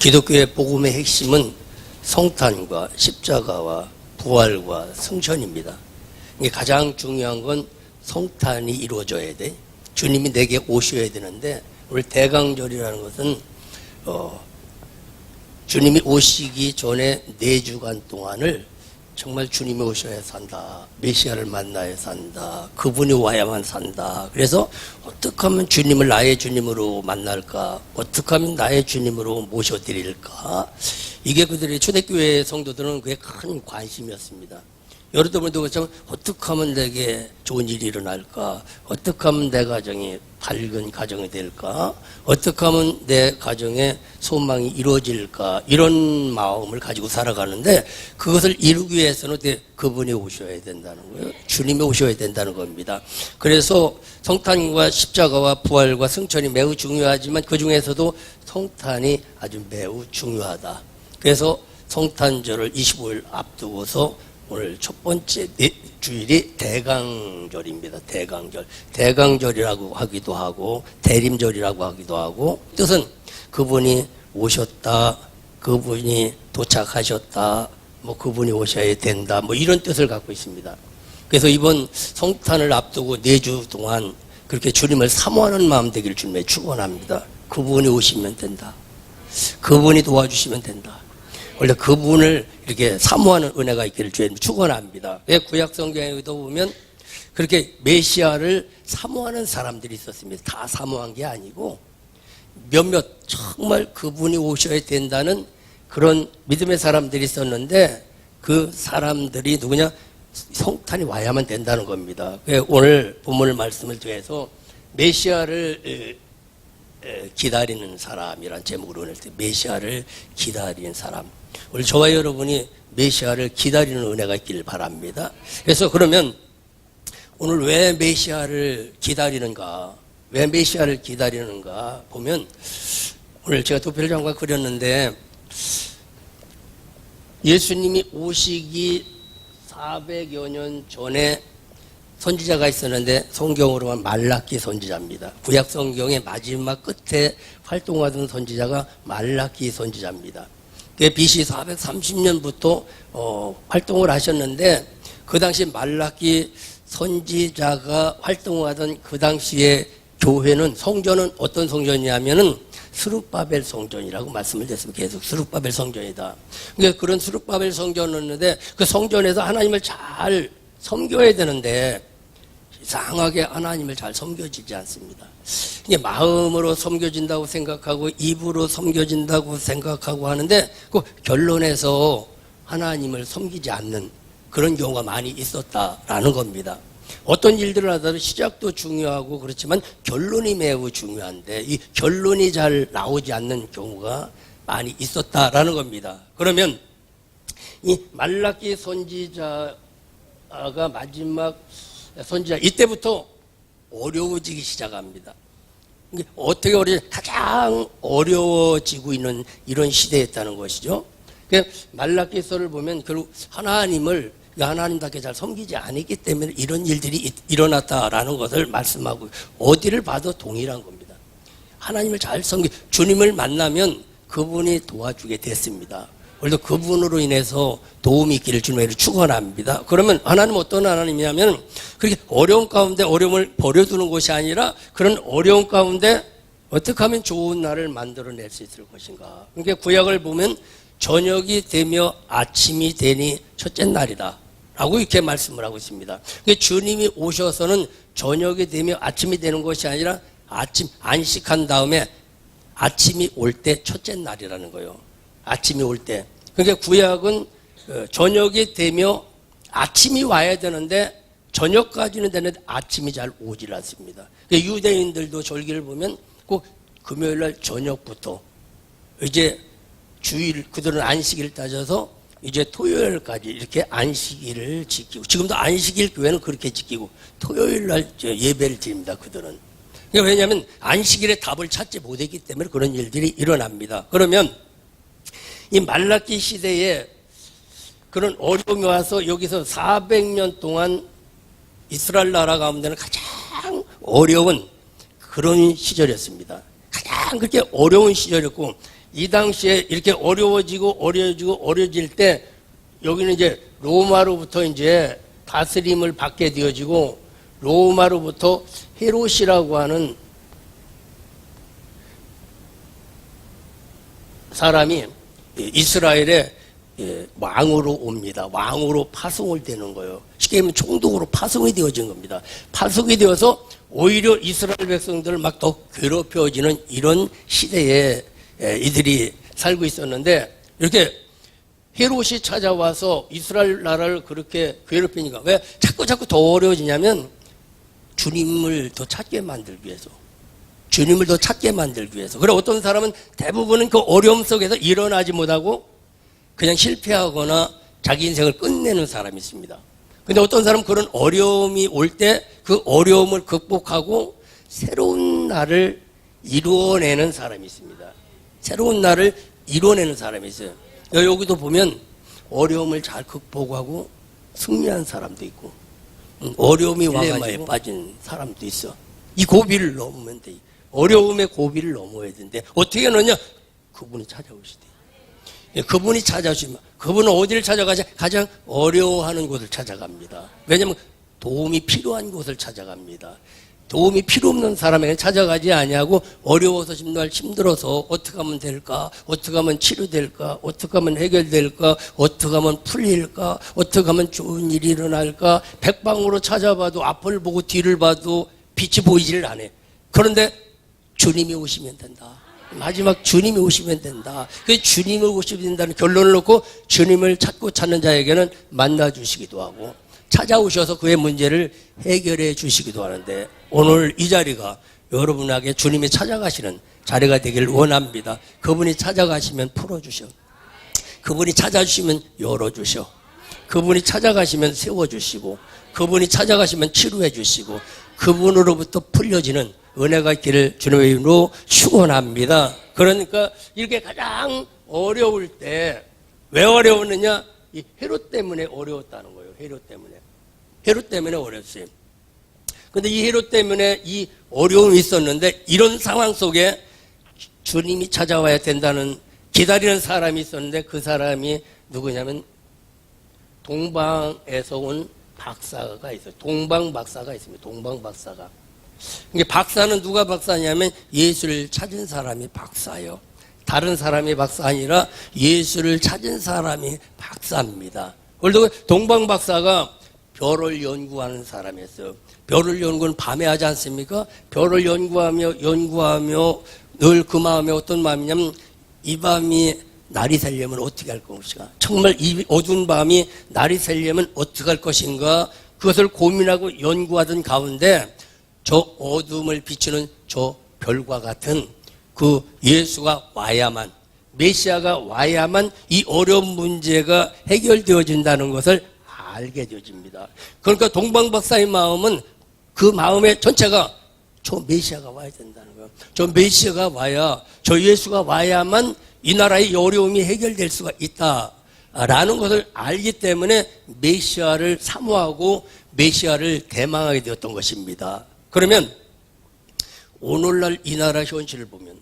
기독교의 복음의 핵심은 성탄과 십자가와 부활과 승천입니다. 이게 가장 중요한 건 성탄이 이루어져야 돼. 주님이 내게 오셔야 되는데, 오늘 대강절이라는 것은 주님이 오시기 전에 4주간 동안을 정말 주님이 오셔야 산다. 메시아를 만나야 산다. 그분이 와야만 산다. 그래서 어떻게 하면 주님을 나의 주님으로 만날까? 어떻게 하면 나의 주님으로 모셔드릴까? 이게 그들의 초대교회 성도들은 그게 큰 관심이었습니다. 여러분들도 그렇지만 어떻게 하면 내게 좋은 일이 일어날까? 어떻게 하면 내 가정이 밝은 가정이 될까? 어떻게 하면 내 가정의 소망이 이루어질까? 이런 마음을 가지고 살아가는데, 그것을 이루기 위해서는 그분이 오셔야 된다는 거예요. 주님이 오셔야 된다는 겁니다. 그래서 성탄과 십자가와 부활과 승천이 매우 중요하지만 그 중에서도 성탄이 아주 매우 중요하다. 그래서 성탄절을 25일 앞두고서 오늘 첫 번째 주일이 대강절입니다. 대강절. 대강절이라고 하기도 하고 대림절이라고 하기도 하고, 뜻은 그분이 오셨다, 그분이 도착하셨다, 그분이 오셔야 된다, 이런 뜻을 갖고 있습니다. 그래서 이번 성탄을 앞두고 4주 동안 그렇게 주님을 사모하는 마음 되기를 주님에 축원합니다. 그분이 오시면 된다. 그분이 도와주시면 된다. 원래 그분을 이렇게 사모하는 은혜가 있기를 주님 축원합니다. 구약 성경에도 보면 그렇게 메시아를 사모하는 사람들이 있었습니다. 다 사모한 게 아니고 몇몇 정말 그분이 오셔야 된다는 그런 믿음의 사람들이 있었는데, 그 사람들이 누구냐? 성탄이 와야만 된다는 겁니다. 오늘 본문 말씀을 통해서 메시아를 기다리는 사람이란 제목으로 낼 때, 메시아를 기다리는 사람. 우리 저와 여러분이 메시아를 기다리는 은혜가 있기를 바랍니다. 그래서 그러면 오늘 왜 메시아를 기다리는가? 왜 메시아를 기다리는가 보면, 오늘 제가 도표장과 그렸는데, 예수님이 오시기 400여 년 전에 선지자가 있었는데, 성경으로만 말라기 선지자입니다. 구약 성경의 마지막 끝에 활동하던 선지자가 말라기 선지자입니다. BC 430년부터 활동을 하셨는데, 그 당시 말라기 선지자가 활동하던 그 당시에 교회는, 성전은 어떤 성전이냐면은 스룹바벨 성전이라고 말씀을 드렸습니다. 계속 스룹바벨 성전이다. 그러니까 그런 스룹바벨 성전이었는데, 그 성전에서 하나님을 잘 섬겨야 되는데 이상하게 하나님을 잘 섬겨지지 않습니다. 이게 마음으로 섬겨진다고 생각하고 입으로 섬겨진다고 생각하고 하는데, 그 결론에서 하나님을 섬기지 않는 그런 경우가 많이 있었다라는 겁니다. 어떤 일들을 하더라도 시작도 중요하고 그렇지만 결론이 매우 중요한데, 이 결론이 잘 나오지 않는 경우가 많이 있었다라는 겁니다. 그러면 이 말라기 선지자가 마지막 선지자, 이때부터 어려워지기 시작합니다. 어떻게 가장 어려워지고 있는 이런 시대였다는 것이죠. 말라기서를 보면 결국 하나님답게 잘 섬기지 않았기 때문에 이런 일들이 일어났다라는 것을 말씀하고, 어디를 봐도 동일한 겁니다. 하나님을 잘 주님을 만나면 그분이 도와주게 됐습니다. 오늘도 그분으로 인해서 도움이 있기를 주님을 축원합니다. 그러면 하나님은 어떤 하나님이냐면, 그렇게 어려운 가운데 어려움을 버려두는 것이 아니라, 그런 어려운 가운데 어떻게 하면 좋은 날을 만들어낼 수 있을 것인가. 그러니까 구약을 보면 저녁이 되며 아침이 되니 첫째 날이다 라고 이렇게 말씀을 하고 있습니다. 그러니까 주님이 오셔서는 저녁이 되며 아침이 되는 것이 아니라, 안식한 다음에 아침이 올 때 첫째 날이라는 거예요. 아침이 올 때. 그러니까 구약은 저녁이 되며 아침이 와야 되는데, 저녁까지는 되는데 아침이 잘 오질 않습니다. 그러니까 유대인들도 절기를 보면 꼭 금요일 날 저녁부터 이제 주일, 그들은 안식일을 따져서 이제 토요일까지 이렇게 안식일을 지키고, 지금도 안식일 교회는 그렇게 지키고 토요일 날 예배를 드립니다. 그들은. 그러니까 왜냐하면 안식일에 답을 찾지 못했기 때문에 그런 일들이 일어납니다. 그러면 이 말라기 시대에 그런 어려움이 와서 여기서 400년 동안 이스라엘 나라 가운데는 가장 어려운 그런 시절이었습니다. 가장 그렇게 어려운 시절이었고, 이 당시에 이렇게 어려워질 때 여기는 이제 로마로부터 이제 다스림을 받게 되어지고 로마로부터 헤롯이라고 하는 사람이 이스라엘의 왕으로 옵니다. 왕으로 파송을 되는 거예요. 쉽게 얘기하면 총독으로 파송이 되어진 겁니다. 파송이 되어서 오히려 이스라엘 백성들을 막 더 괴롭혀지는 이런 시대에 이들이 살고 있었는데 이렇게 헤롯이 찾아와서 이스라엘 나라를 그렇게 괴롭히니까 왜 자꾸 더 어려워지냐면 주님을 더 찾게 만들기 위해서. 주님을 더 찾게 만들기 위해서. 그래 어떤 사람은 대부분은 그 어려움 속에서 일어나지 못하고 그냥 실패하거나 자기 인생을 끝내는 사람이 있습니다. 근데 어떤 사람은 그런 어려움이 올 때 그 어려움을 극복하고 새로운 날을 이루어내는 사람이 있습니다. 새로운 날을 이루어내는 사람이 있어요. 여기도 보면 어려움을 잘 극복하고 승리한 사람도 있고 어려움이 와가지고 빠진 사람도 있어. 이 고비를 넘으면 돼. 어려움의 고비를 넘어야 되는데 어떻게 하느냐? 그분이 찾아오시대. 그분이 찾아오시면 그분은 어디를 찾아가자? 가장 어려워하는 곳을 찾아갑니다. 왜냐하면 도움이 필요한 곳을 찾아갑니다. 도움이 필요 없는 사람에게 찾아가지 아니하고 어려워서 정말 힘들어서 어떻게 하면 될까? 어떻게 하면 치료될까? 어떻게 하면 해결될까? 어떻게 하면 풀릴까? 어떻게 하면 좋은 일이 일어날까? 백방으로 찾아봐도 앞을 보고 뒤를 봐도 빛이 보이지를 않아. 그런데 주님이 오시면 된다. 마지막 주님이 오시면 된다. 그 주님을 오시면 된다는 결론을 놓고 주님을 찾고 찾는 자에게는 만나주시기도 하고 찾아오셔서 그의 문제를 해결해 주시기도 하는데 오늘 이 자리가 여러분에게 주님이 찾아가시는 자리가 되기를 원합니다. 그분이 찾아가시면 풀어주셔. 그분이 찾아주시면 열어주셔. 그분이 찾아가시면 세워주시고 그분이 찾아가시면 치료해 주시고 그분으로부터 풀려지는 은혜가 있기를 주님의 이름으로 축원합니다. 그러니까 이렇게 가장 어려울 때 왜 어려웠느냐? 이 헤롯 때문에 어려웠다는 거예요. 헤롯 때문에 어려웠어요. 근데 이 헤롯 때문에 이 어려움이 있었는데 이런 상황 속에 주님이 찾아와야 된다는 기다리는 사람이 있었는데 그 사람이 누구냐면 동방에서 온 박사가 있어요. 동방 박사가 있습니다. 동방 박사가. 이게 박사는 누가 박사냐면 예수를 찾은 사람이 박사예요. 다른 사람이 박사 아니라 예수를 찾은 사람이 박사입니다. 그리고 동방 박사가 별을 연구하는 사람이었어요. 별을 연구는 밤에 하지 않습니까? 별을 연구하며 늘 그 마음에 어떤 마음이냐면 이 밤이 날이 새려면 어떻게 할 것인가? 정말 이 어두운 밤이 날이 새려면 어떻게 할 것인가? 그것을 고민하고 연구하던 가운데 저 어둠을 비추는 저 별과 같은 그 예수가 와야만, 메시아가 와야만 이 어려운 문제가 해결되어진다는 것을 알게 되어집니다. 그러니까 동방 박사의 마음은 그 마음의 전체가 저 메시아가 와야 된다는 거예요. 저 메시아가 와야, 저 예수가 와야만 이 나라의 어려움이 해결될 수가 있다라는 것을 알기 때문에 메시아를 사모하고 메시아를 대망하게 되었던 것입니다. 그러면 오늘날 이 나라 현실을 보면,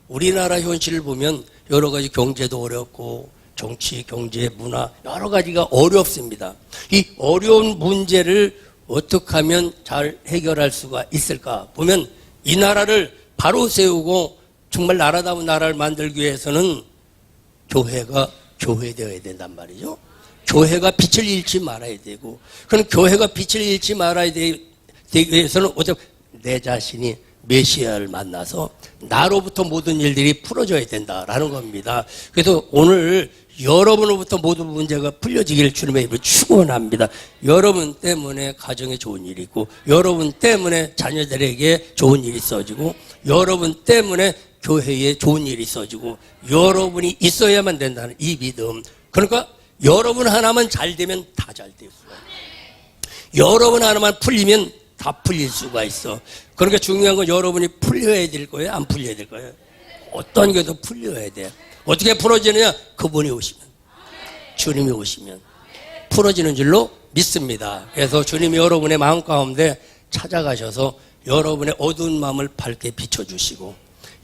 우리나라 현실을 보면 여러 가지 경제도 어렵고 정치, 경제, 문화 여러 가지가 어렵습니다. 이 어려운 문제를 어떻게 하면 잘 해결할 수가 있을까? 보면 이 나라를 바로 세우고 정말 나라다운 나라를 만들기 위해서는 교회가 교회되어야 된단 말이죠. 교회가 빛을 잃지 말아야 되고, 그럼 교회가 빛을 잃지 말아야 되기 위해서는 어차피 내 자신이 메시아를 만나서 나로부터 모든 일들이 풀어져야 된다라는 겁니다. 그래서 오늘 여러분으로부터 모든 문제가 풀려지기를 주님의 이름으로 축원합니다. 여러분 때문에 가정에 좋은 일이 있고, 여러분 때문에 자녀들에게 좋은 일이 있어지고, 여러분 때문에 교회에 좋은 일이 있어지고, 여러분이 있어야만 된다는 이 믿음. 그러니까 여러분 하나만 잘 되면 다 잘 될 수가 있어요. 여러분 하나만 풀리면 다 풀릴 수가 있어. 그러니까 중요한 건 여러분이 풀려야 될 거예요? 안 풀려야 될 거예요? 어떤 게도 풀려야 돼. 어떻게 풀어지느냐? 그분이 오시면, 주님이 오시면 풀어지는 줄로 믿습니다. 그래서 주님이 여러분의 마음 가운데 찾아가셔서 여러분의 어두운 마음을 밝게 비춰주시고,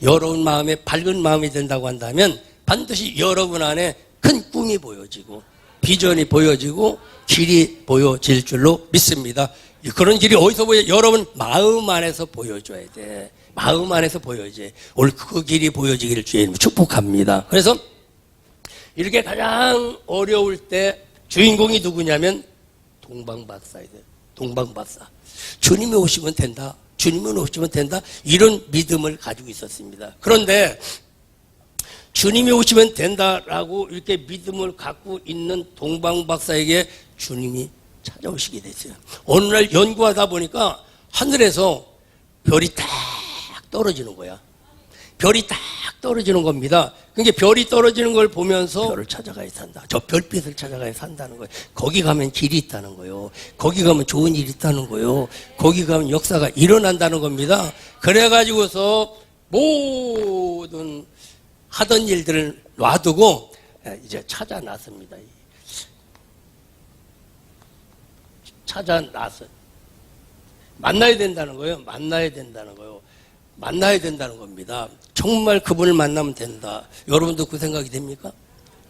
여러분 마음에 밝은 마음이 된다고 한다면 반드시 여러분 안에 큰 꿈이 보여지고 비전이 보여지고 길이 보여질 줄로 믿습니다. 그런 길이 어디서 보여? 여러분 마음 안에서 보여줘야 돼. 마음 안에서 보여야지. 오늘 그 길이 보여지기를 주님 축복합니다. 그래서 이렇게 가장 어려울 때 주인공이 누구냐면 동방박사야 돼. 동방박사. 주님이 오시면 된다. 주님이 오시면 된다. 이런 믿음을 가지고 있었습니다. 그런데 주님이 오시면 된다라고 이렇게 믿음을 갖고 있는 동방박사에게 주님이 찾아오시게 됐어요. 어느 날 연구하다 보니까 하늘에서 별이 딱 떨어지는 거야. 별이 딱 떨어지는 겁니다. 그러니까 별이 떨어지는 걸 보면서 별을 찾아가야 산다. 저 별빛을 찾아가야 산다는 거예요. 거기 가면 길이 있다는 거예요. 거기 가면 좋은 일이 있다는 거예요. 거기 가면 역사가 일어난다는 겁니다. 그래가지고서 모든 하던 일들을 놔두고 이제 찾아 나섭니다. 찾아 나서 만나야 된다는 거예요. 만나야 된다는 거예요. 만나야 된다는 겁니다. 정말 그분을 만나면 된다. 여러분도 그 생각이 됩니까?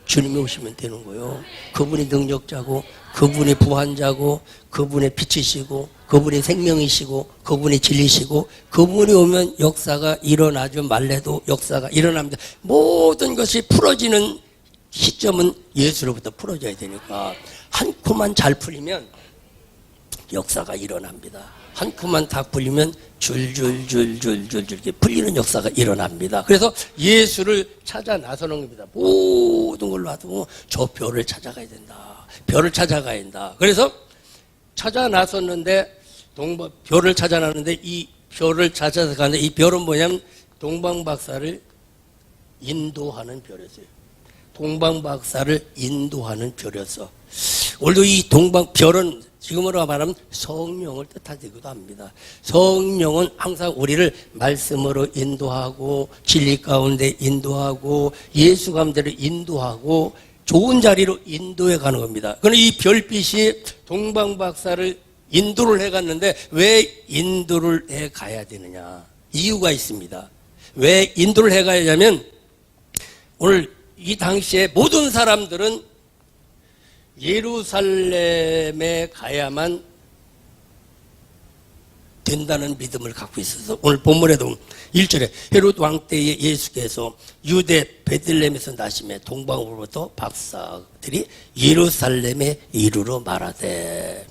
주님이 오시면 되는 거예요. 그분이 능력자고, 그분이 부활자고, 그분의 빛이시고, 그분이 생명이시고, 그분이 진리시고, 그분이 오면 역사가 일어나죠. 말래도 역사가 일어납니다. 모든 것이 풀어지는 시점은 예수로부터 풀어져야 되니까 한 코만 잘 풀리면 역사가 일어납니다. 한 코만 다 풀리면 줄줄줄줄줄 이렇게 풀리는 역사가 일어납니다. 그래서 예수를 찾아 나서는 겁니다. 모든 걸 놔두고 저 별을 찾아가야 된다. 별을 찾아가야 된다. 그래서 찾아 나섰는데 별을 찾아 나는데 이 별을 찾아서 가는데 이 별은 뭐냐면 동방박사를 인도하는 별이었어요. 동방박사를 인도하는 별이었어. 오늘도 이 별은 지금으로 말하면 성령을 뜻하기도 합니다. 성령은 항상 우리를 말씀으로 인도하고 진리 가운데 인도하고 예수 가운데로 인도하고 좋은 자리로 인도해 가는 겁니다. 그런데 이 별빛이 동방박사를 인도를 해갔는데 왜 인도를 해 가야 되느냐? 이유가 있습니다. 왜 인도를 해 가야 하냐면 오늘 이 당시에 모든 사람들은 예루살렘에 가야만 된다는 믿음을 갖고 있어서 오늘 본문에도 1절에 헤롯 왕 때에 예수께서 유대 베들레헴에서 나심에 동방으로부터 박사들이 예루살렘에 이르러 말하되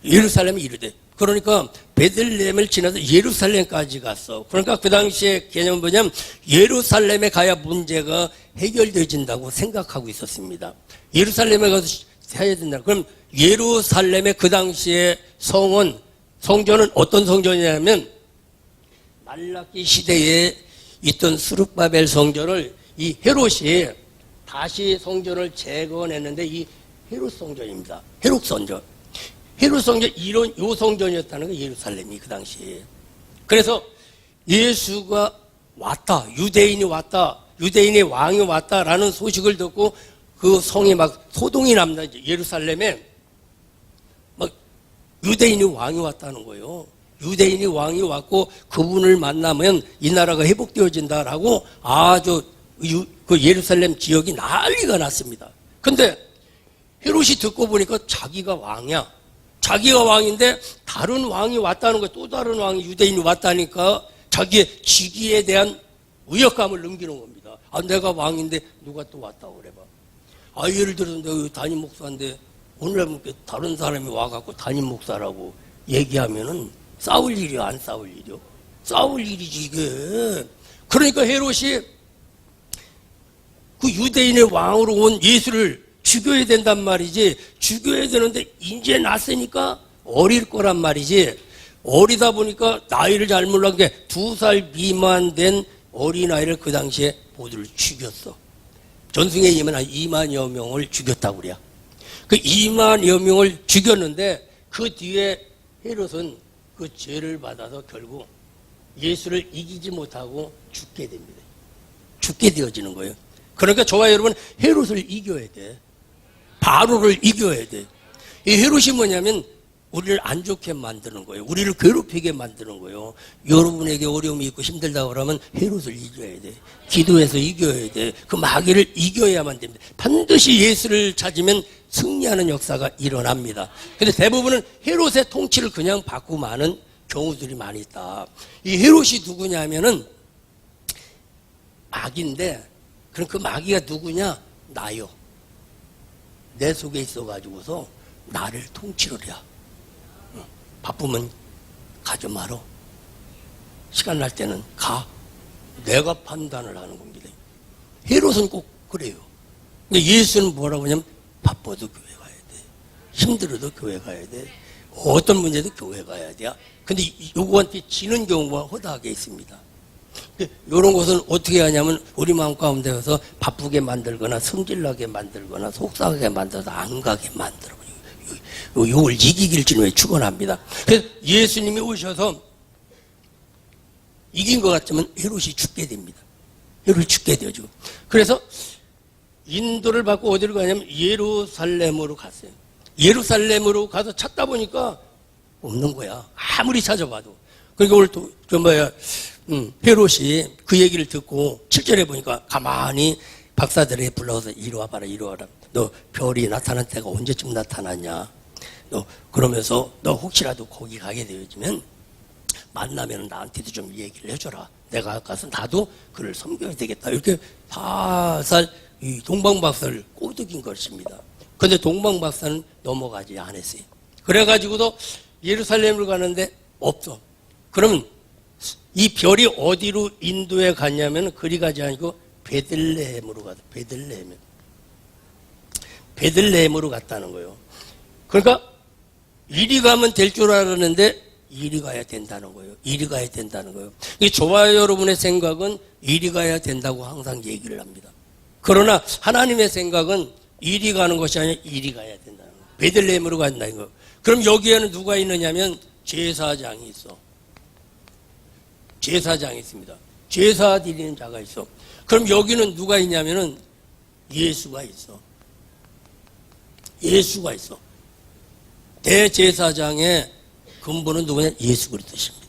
예루살렘에 이르되 그러니까 베들레헴을 지나서 예루살렘까지 갔어. 그러니까 그 당시에 개념은 뭐냐면 예루살렘에 가야 문제가 해결되어진다고 생각하고 있었습니다. 예루살렘에 가서 해야 된다. 그럼 예루살렘의 그 당시에 성전은 어떤 성전이냐면 말라기 시대에 있던 수룹바벨 성전을 이 헤롯이 다시 성전을 재건했는데 이 헤롯 성전입니다. 헤롯 성전. 헤롯 성전 요 성전이었다는 거 예루살렘이 그 당시에. 그래서 예수가 왔다. 유대인이 왔다. 유대인의 왕이 왔다라는 소식을 듣고 그 성이 막 소동이 납니다. 예루살렘에 막 유대인이 왕이 왔다는 거예요. 유대인이 왕이 왔고 그분을 만나면 이 나라가 회복되어진다라고 아주 그 예루살렘 지역이 난리가 났습니다. 근데 헤롯이 듣고 보니까 자기가 왕이야. 자기가 왕인데 다른 왕이 왔다는 거예요. 또 다른 왕이 유대인이 왔다니까 자기의 직위에 대한 우역감을 넘기는 겁니다. 아, 내가 왕인데 누가 또 왔다고 그래 봐. 아, 예를 들어서 내가 담임 목사인데 오늘 다른 사람이 와갖고 담임 목사라고 얘기하면은 싸울 일이야, 안 싸울 일이요? 싸울 일이지, 이게. 그러니까 헤롯이 그 유대인의 왕으로 온 예수를 죽여야 된단 말이지. 죽여야 되는데 이제 났으니까 어릴 거란 말이지. 어리다 보니까 나이를 잘 몰란 게 2살 미만 된 어린아이를 그 당시에 모두를 죽였어. 전승에 의하면 한 2만여 명을 죽였다고 그래요. 그 2만여 명을 죽였는데 그 뒤에 헤롯은 그 죄를 받아서 결국 예수를 이기지 못하고 죽게 됩니다. 죽게 되어지는 거예요. 그러니까 저와 여러분 헤롯을 이겨야 돼. 바로를 이겨야 돼. 이 헤롯이 뭐냐면 우리를 안 좋게 만드는 거예요. 우리를 괴롭히게 만드는 거예요. 여러분에게 어려움이 있고 힘들다고 그러면 헤롯을 이겨야 돼. 기도해서 이겨야 돼. 그 마귀를 이겨야만 됩니다. 반드시 예수를 찾으면 승리하는 역사가 일어납니다. 근데 대부분은 헤롯의 통치를 그냥 받고 마는 경우들이 많이 있다. 이 헤롯이 누구냐면은 마귀인데, 그럼 그 마귀가 누구냐? 나요. 내 속에 있어가지고서 나를 통치를 해. 바쁘면 가지 마라. 시간 날 때는 가. 내가 판단을 하는 겁니다. 헤롯은 꼭 그래요. 근데 예수는 뭐라고 하냐면 바빠도 교회 가야 돼. 힘들어도 교회 가야 돼. 어떤 문제도 교회 가야 돼. 근데 요거한테 지는 경우가 허다하게 있습니다. 이런 것은 어떻게 하냐면 우리 마음 가운데서 바쁘게 만들거나 성질나게 만들거나 속상하게 만들어서 안 가게 만들어. 요걸 이기길 주님에 축원합니다. 그래서 예수님이 오셔서 이긴 것 같으면 헤롯이 죽게 됩니다. 헤롯이 죽게 되죠. 그래서 인도를 받고 어디로 가냐면 예루살렘으로 갔어요. 예루살렘으로 가서 찾다 보니까 없는 거야. 아무리 찾아봐도. 그러니까 오늘 또 헤롯이 그 얘기를 듣고 7절에 보니까 가만히 박사들에 불러서 이리 와봐라, 이리 와라. 너 별이 나타난 때가 언제쯤 나타났냐? 너 그러면서 너 혹시라도 거기 가게 되어지면 만나면 나한테도 좀 얘기를 해줘라. 내가 가서 나도 그를 섬겨야 되겠다. 이렇게 살살 이 동방박사를 꼬드긴 것입니다. 그런데 동방박사는 넘어가지 않았어요. 그래가지고도 예루살렘으로 가는데 없어. 그러면 이 별이 어디로 인도에 갔냐면 그리 가지 않고 베들레헴으로 가서 베들레헴으로 갔다는 거예요. 그러니까 이리 가면 될 줄 알았는데 이리 가야 된다는 거예요. 이리 가야 된다는 거예요. 저와 여러분의 생각은 이리 가야 된다고 항상 얘기를 합니다. 그러나 하나님의 생각은 이리 가는 것이 아니라 이리 가야 된다는 거예요. 베들레헴으로 간다는 거예요. 그럼 여기에는 누가 있느냐면 제사장이 있어. 제사장이 있습니다. 제사 드리는 자가 있어. 그럼 여기는 누가 있냐면은 예수가 있어. 예수가 있어. 대제사장의 근본은 누구냐? 예수 그리스도십니다.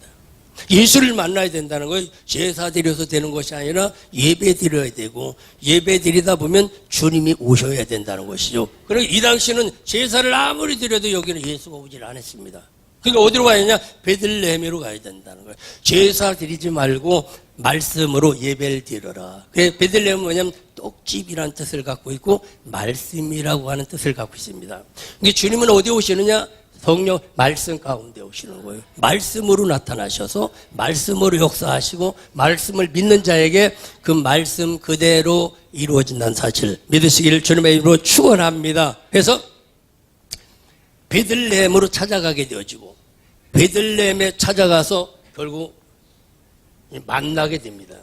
예수를 만나야 된다는 거예요. 제사 드려서 되는 것이 아니라 예배 드려야 되고 예배 드리다 보면 주님이 오셔야 된다는 것이죠. 그러니까 이 당시는 제사를 아무리 드려도 여기는 예수가 오질 않았습니다. 그러니까 어디로 가야 되냐? 베들레헴으로 가야 된다는 거예요. 제사 드리지 말고 말씀으로 예배를 드려라. 베들레헴은 뭐냐면 떡집이라는 뜻을 갖고 있고 말씀이라고 하는 뜻을 갖고 있습니다. 그러니까 주님은 어디 오시느냐? 성령 말씀 가운데 오시는 거예요. 말씀으로 나타나셔서 말씀으로 역사하시고 말씀을 믿는 자에게 그 말씀 그대로 이루어진다는 사실 믿으시기를 주님의 이름으로 축원합니다. 그래서 베들레헴으로 찾아가게 되어지고 베들레헴에 찾아가서 결국 만나게 됩니다.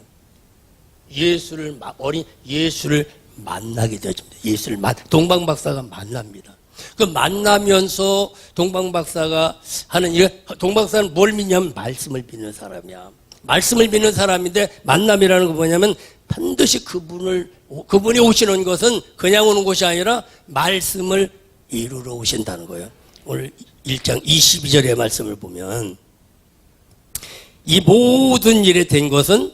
어린 예수를 만나게 되어집니다. 동방박사가 만납니다. 그 만나면서 동방박사가 하는 일, 동방박사는 뭘 믿냐면 말씀을 믿는 사람이야. 말씀을 믿는 사람인데 만남이라는 건 뭐냐면 반드시 그분이 오시는 것은 그냥 오는 것이 아니라 말씀을 이루러 오신다는 거예요. 오늘 1장 22절의 말씀을 보면 이 모든 일에 된 것은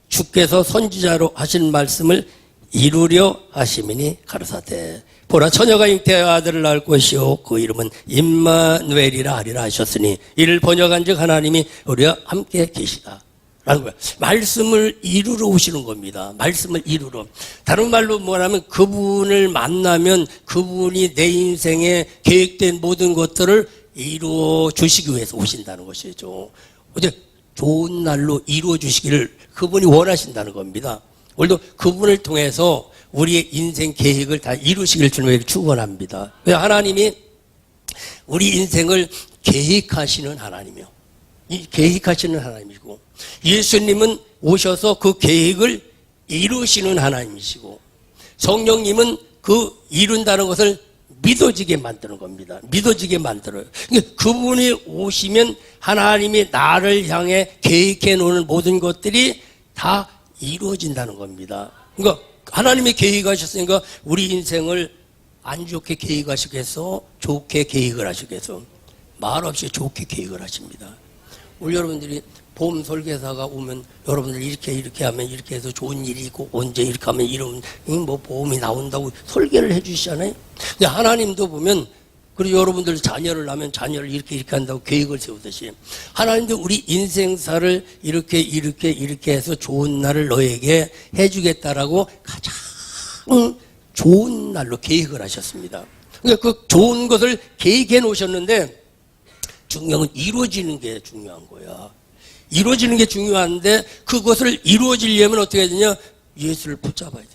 주께서 선지자로 하신 말씀을 이루려 하심이니 가르사대 보라 처녀가 잉태하여 아들을 낳을 것이요 그 이름은 임마누엘이라 하리라 하셨으니 이를 번역한즉 하나님이 우리와 함께 계시다 라는 거야. 말씀을 이루러 오시는 겁니다. 말씀을 이루러. 다른 말로 뭐냐면 그분을 만나면 그분이 내 인생에 계획된 모든 것들을 이루어 주시기 위해서 오신다는 것이죠. 어제 좋은 날로 이루어 주시기를 그분이 원하신다는 겁니다. 오늘도 그분을 통해서 우리의 인생 계획을 다 이루시길 주님에게 축원합니다. 하나님이 우리 인생을 계획하시는 하나님이요. 계획하시는 하나님이고 예수님은 오셔서 그 계획을 이루시는 하나님이시고 성령님은 그 이룬다는 것을 믿어지게 만드는 겁니다. 믿어지게 만들어요. 그분이 오시면 하나님이 나를 향해 계획해 놓은 모든 것들이 다 이루어진다는 겁니다. 그러니까 하나님이 계획하셨으니까 우리 인생을 안 좋게 계획하시겠어? 좋게 계획을 하시겠어? 말없이 좋게 계획을 하십니다. 우리 여러분들이 보험 설계사가 오면 여러분들 이렇게 하면 이렇게 해서 좋은 일이 있고 언제 이렇게 하면 이런 뭐 보험이 나온다고 설계를 해주시잖아요. 근데 하나님도 보면 그리고 여러분들 자녀를 낳으면 자녀를 이렇게 한다고 계획을 세우듯이 하나님도 우리 인생사를 이렇게 해서 좋은 날을 너에게 해주겠다라고 가장 좋은 날로 계획을 하셨습니다. 그러니까 그 좋은 것을 계획해 놓으셨는데 중요한 건 이루어지는 게 중요한 거야. 이루어지는 게 중요한데 그것을 이루어지려면 어떻게 해야 되냐? 예수를 붙잡아야 된다.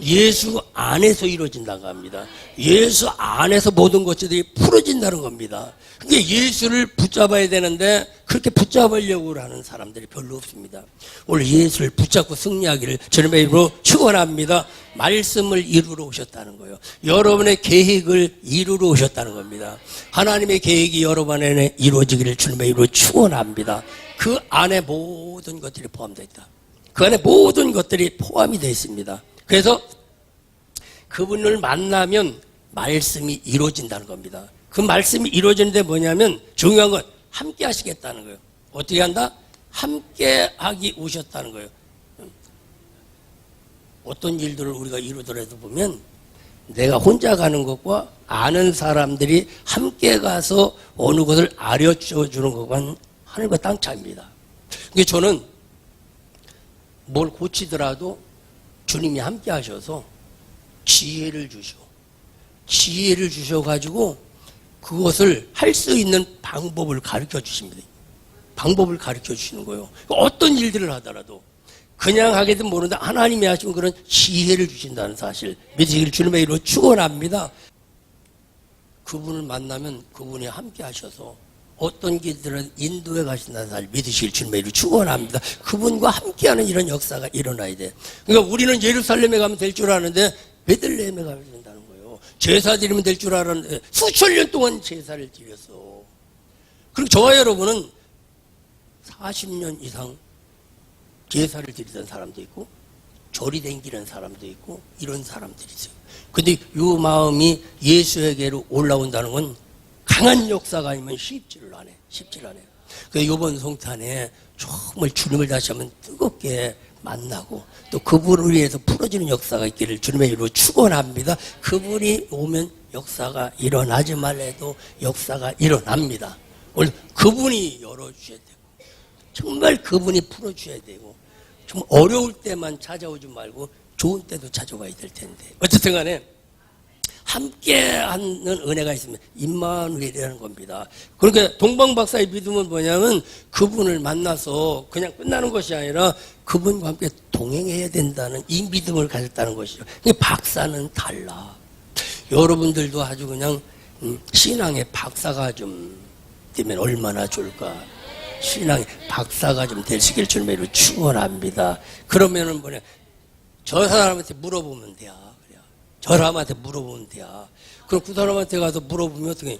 예수 안에서 이루어진다고 합니다. 예수 안에서 모든 것들이 풀어진다는 겁니다. 그게 예수를 붙잡아야 되는데 그렇게 붙잡으려고 하는 사람들이 별로 없습니다. 오늘 예수를 붙잡고 승리하기를 주님의 이름으로 축원합니다. 말씀을 이루러 오셨다는 거예요. 여러분의 계획을 이루러 오셨다는 겁니다. 하나님의 계획이 여러분 안에 이루어지기를 주님의 이름으로 축원합니다. 그 안에 모든 것들이 포함되어 있다. 그 안에 모든 것들이 포함이 되어 있습니다. 그래서 그분을 만나면 말씀이 이루어진다는 겁니다. 그 말씀이 이루어지는데 뭐냐면 중요한 건 함께 하시겠다는 거예요. 어떻게 한다? 함께 하기 오셨다는 거예요. 어떤 일들을 우리가 이루더라도 보면 내가 혼자 가는 것과 아는 사람들이 함께 가서 어느 것을 알려줘 주는 것과는 하늘과 땅 차이입니다. 그게 저는 뭘 고치더라도 주님이 함께 하셔서 지혜를 주셔가지고 그것을 할 수 있는 방법을 가르쳐 주십니다. 방법을 가르쳐 주시는 거예요. 어떤 일들을 하더라도 그냥 하게든 모른다. 하나님이 하시면 그런 지혜를 주신다는 사실 믿으시길 주님의 이름으로 축원합니다. 그분을 만나면 그분이 함께 하셔서 어떤 길들은 인도에 가신다는 사실 믿으시길 주님의 이름으로 축원합니다. 그분과 함께하는 이런 역사가 일어나야 돼. 그러니까 우리는 예루살렘에 가면 될 줄 아는데 베들레헴에 가면 된다는 거예요. 제사 드리면 될 줄 알았는데 수천 년 동안 제사를 드렸어. 그리고 저와 여러분은 40년 이상 제사를 드리던 사람도 있고 절이 댕기는 사람도 있고 이런 사람들이 있어요. 근데 이 마음이 예수에게로 올라온다는 건 강한 역사가 아니면 쉽지를 않아요. 그래서 이번 성탄에 정말 주님을 다시 한번 뜨겁게 만나고 또 그분을 위해서 풀어지는 역사가 있기를 주님의 이름으로 축원합니다. 그분이 오면 역사가 일어나지 말래도 역사가 일어납니다. 오늘 그분이 열어주셔야 되고 정말 그분이 풀어주셔야 되고 좀 어려울 때만 찾아오지 말고 좋은 때도 찾아와야 될 텐데 어쨌든 간에 함께하는 은혜가 있으면 임마누엘이라는 겁니다. 그러니까 동방박사의 믿음은 뭐냐면 그분을 만나서 그냥 끝나는 것이 아니라 그분과 함께 동행해야 된다는 이 믿음을 가졌다는 것이죠. 박사는 달라. 여러분들도 아주 그냥 신앙의 박사가 좀 되면 얼마나 좋을까. 신앙의 박사가 좀 되시길 주님의 이름으로 축원합니다. 그러면은 뭐냐 저 사람한테 물어보면 돼요. 저 사람한테 물어보면 돼요. 그럼 그 사람한테 가서 물어보면 어떻게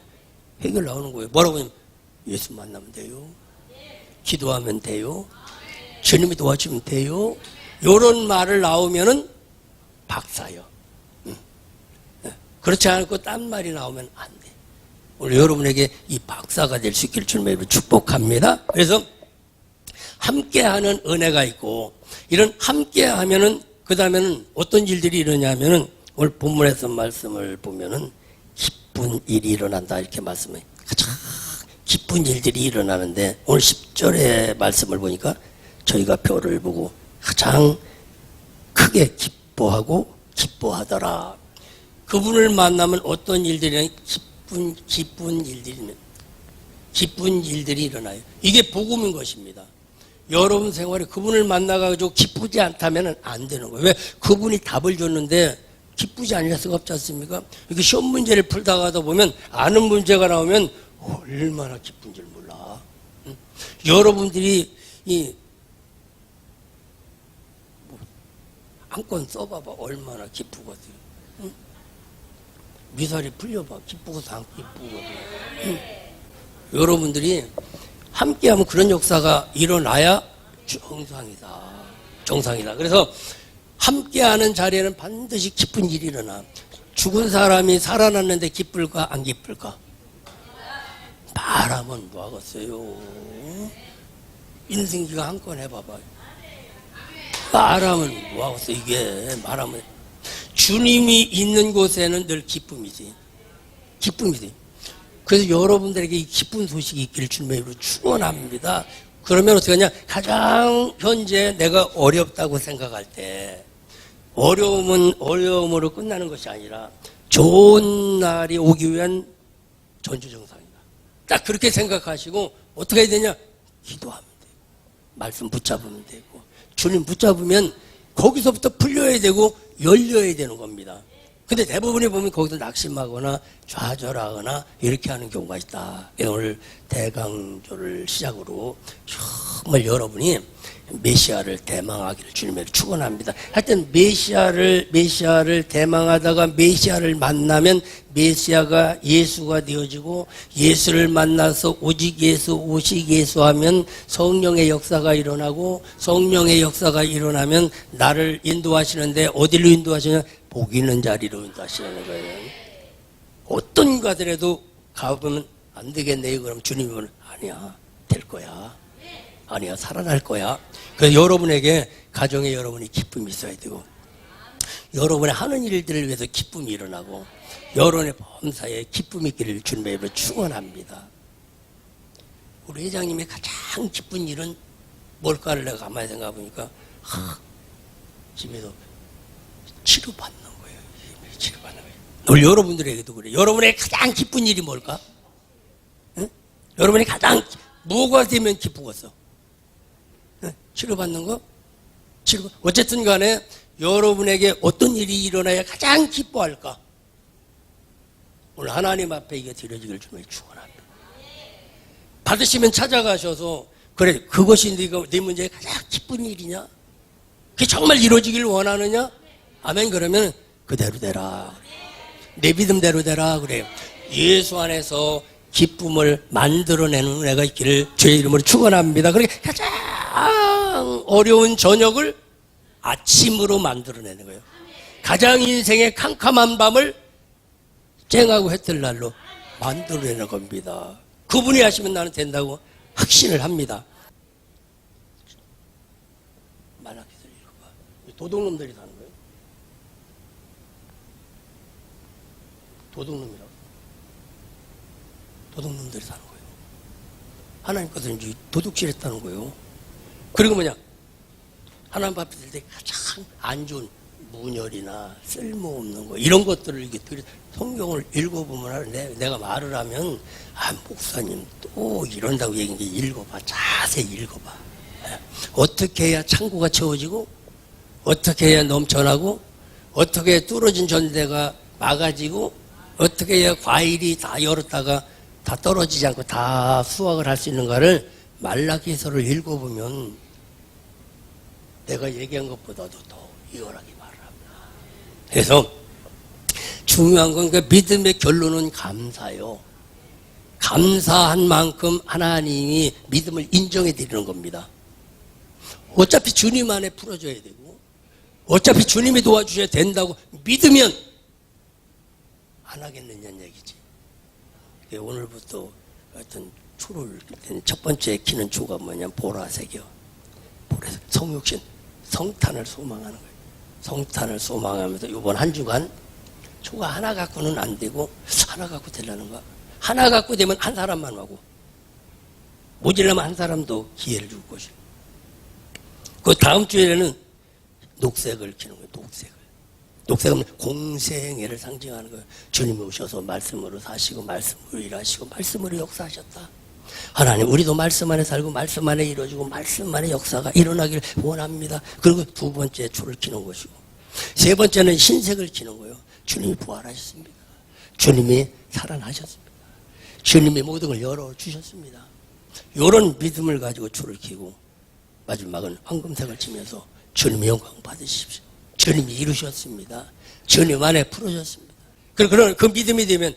해결 나오는 거예요. 뭐라고 하냐면 예수 만나면 돼요. 기도하면 돼요. 주님이 도와주면 돼요. 이런 말을 나오면은 박사요. 그렇지 않고 딴 말이 나오면 안 돼. 오늘 여러분에게 이 박사가 될 수 있기를 주님의 이름으로 축복합니다. 그래서 함께하는 은혜가 있고 이런 함께하면은 그 다음에는 어떤 일들이 일어나냐면은 오늘 본문에서 말씀을 보면은 기쁜 일이 일어난다 이렇게 말씀해. 가장 기쁜 일들이 일어나는데 오늘 10절의 말씀을 보니까 저희가 별을 보고 가장 크게 기뻐하더라. 그분을 만나면 어떤 일들이 기쁜 일들이 일어나요. 이게 복음인 것입니다. 여러분 생활에 그분을 만나가지고 기쁘지 않다면 안 되는 거예요. 왜? 그분이 답을 줬는데 기쁘지 않을 수가 없지 않습니까? 이렇게 시험 문제를 풀다가도 보면 아는 문제가 나오면 얼마나 기쁜 줄 몰라. 응? 여러분들이 한 건 써봐봐 얼마나 기쁘거든. 응? 미사리 풀려봐 기쁘고도 안 기쁘거든. 응? 여러분들이 함께하면 그런 역사가 일어나야 정상이다. 그래서 함께하는 자리에는 반드시 기쁜 일이 일어나. 죽은 사람이 살아났는데 기쁠까 안 기쁠까? 말하면 뭐하겠어요? 인생기가 한 건 해봐봐요. 말하면 뭐하겠어요? 이게 말하면 주님이 있는 곳에는 늘 기쁨이지. 기쁨이지. 그래서 여러분들에게 이 기쁜 소식이 있기를 주님의 이름으로 축원합니다. 그러면 어떻게 하냐? 가장 현재 내가 어렵다고 생각할 때 어려움은 어려움으로 끝나는 것이 아니라 좋은 날이 오기 위한 전주정상이다. 딱 그렇게 생각하시고 어떻게 해야 되냐? 기도하면 되고 말씀 붙잡으면 되고 주님 붙잡으면 거기서부터 풀려야 되고 열려야 되는 겁니다. 근데 대부분이 보면 거기서 낙심하거나 좌절하거나 이렇게 하는 경우가 있다. 오늘 대강조를 시작으로 정말 여러분이 메시아를 대망하기를 주님의 축원합니다. 하여튼 메시아를 대망하다가 메시아를 만나면 메시아가 예수가 되어지고 예수를 만나서 오직 예수 하면 성령의 역사가 일어나고 성령의 역사가 일어나면 나를 인도하시는데 어디로 인도하시냐? 복 있는 자리로 인도하시는 거예요. 어떤 가더라도 가보면 안 되겠네요. 그럼 주님은 아니야, 될 거야. 아니야, 살아날 거야. 그래서 여러분에게 가정에 여러분이 기쁨이 있어야 되고 여러분의 하는 일들을 위해서 기쁨이 일어나고 여러분의 범사에 기쁨이 있기를 주님의 이름으로 축원합니다. 우리 회장님의 가장 기쁜 일은 뭘까를 내가 가만히 생각해 보니까 집에서 치료받는 거예요. 치료받는 거예요. 오늘 여러분들에게도 그래요. 여러분의 가장 기쁜 일이 뭘까? 응? 여러분이 가장 뭐가 되면 기쁘겠어? 응? 치료받는 거? 어쨌든 간에 여러분에게 어떤 일이 일어나야 가장 기뻐할까? 오늘 하나님 앞에 이게 드려지기를 주님의 축원합니다. 받으시면 찾아가셔서 그래 그것이 네 문제의 가장 기쁜 일이냐? 그게 정말 이루어지기를 원하느냐? 아멘. 그러면 그대로 되라. 내 믿음대로 되라. 그래요. 예수 안에서 기쁨을 만들어내는 은혜가 있기를 주의 이름으로 축원합니다. 그러니까 가장 어려운 저녁을 아침으로 만들어내는 거예요. 가장 인생의 캄캄한 밤을 쨍하고 해뜰 날로 만들어내는 겁니다. 그분이 하시면 나는 된다고 확신을 합니다. 말라기서 읽어봐. 도둑놈들이 사는 거예요. 도둑놈들이 사는 거예요. 하나님께서 이제 도둑질했다는 거예요. 그리고 뭐냐? 하나님 앞에 들 때 가장 안 좋은 문열이나 쓸모없는 거 이런 것들을 이렇게 성경을 읽어보면 내가 말을 하면 목사님 또 이런다고 얘기하는데 읽어봐. 자세히 읽어봐. 어떻게 해야 창고가 채워지고 어떻게 해야 넘쳐나고 어떻게 해야 뚫어진 전대가 막아지고 어떻게 해야 과일이 다 열었다가 다 떨어지지 않고 다 수확을 할 수 있는가를 말라기서를 읽어보면 내가 얘기한 것보다도 더 이월하게 말을 합니다. 그래서 중요한 건 그 믿음의 결론은 감사요. 감사한 만큼 하나님이 믿음을 인정해 드리는 겁니다. 어차피 주님 안에 풀어줘야 되고 어차피 주님이 도와주셔야 된다고 믿으면 안 하겠느냐는 얘기지. 오늘부터 하여튼 초를 첫 번째 키는 초가 뭐냐면 보라색이요. 보라색. 성육신, 성탄을 소망하는 거예요. 성탄을 소망하면서 이번 한 주간 초가 하나 갖고는 안 되고 하나 갖고 되려는 거야. 하나 갖고 되면 한 사람만 하고 모질라면 한 사람도 기회를 줄 것이고 그 다음 주에는 녹색을 키는 거예요. 녹색은 공생애를 상징하는 거예요. 주님이 오셔서 말씀으로 사시고 말씀으로 일하시고 말씀으로 역사하셨다. 하나님 우리도 말씀 안에 살고 말씀 안에 이루어지고 말씀 안에 역사가 일어나기를 원합니다. 그리고 두 번째 초를 키는 것이고 세 번째는 흰색을 키는 거예요. 주님이 부활하셨습니다. 주님이 살아나셨습니다. 주님이 모든 걸 열어주셨습니다. 이런 믿음을 가지고 초를 키고 마지막은 황금색을 치면서 주님의 영광 받으십시오. 주님이 이루셨습니다. 주님 안에 풀어졌습니다. 그런 그 믿음이 되면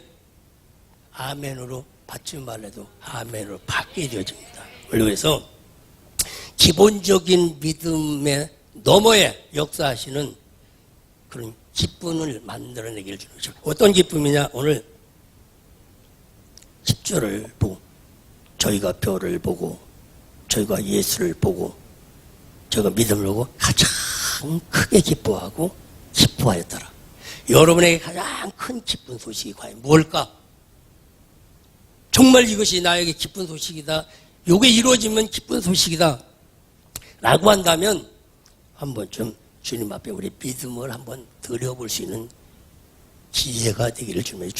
아멘으로 받지 말래도 아멘으로 받게 되어집니다. 그래서 기본적인 믿음의 너머에 역사하시는 그런 기쁨을 만들어내기를 주는 거죠. 어떤 기쁨이냐? 오늘 10절을 보고 저희가 별을 보고 저희가 예수를 보고 저희가 믿음을 보고 가장 크게 기뻐하였더라. 여러분에게 가장 큰 기쁜 소식이 과연 뭘까? 정말 이것이 나에게 기쁜 소식이다. 요게 이루어지면 기쁜 소식이다. 라고 한다면 한 번쯤 주님 앞에 우리 믿음을 한번 드려볼 수 있는 기회가 되기를 주님의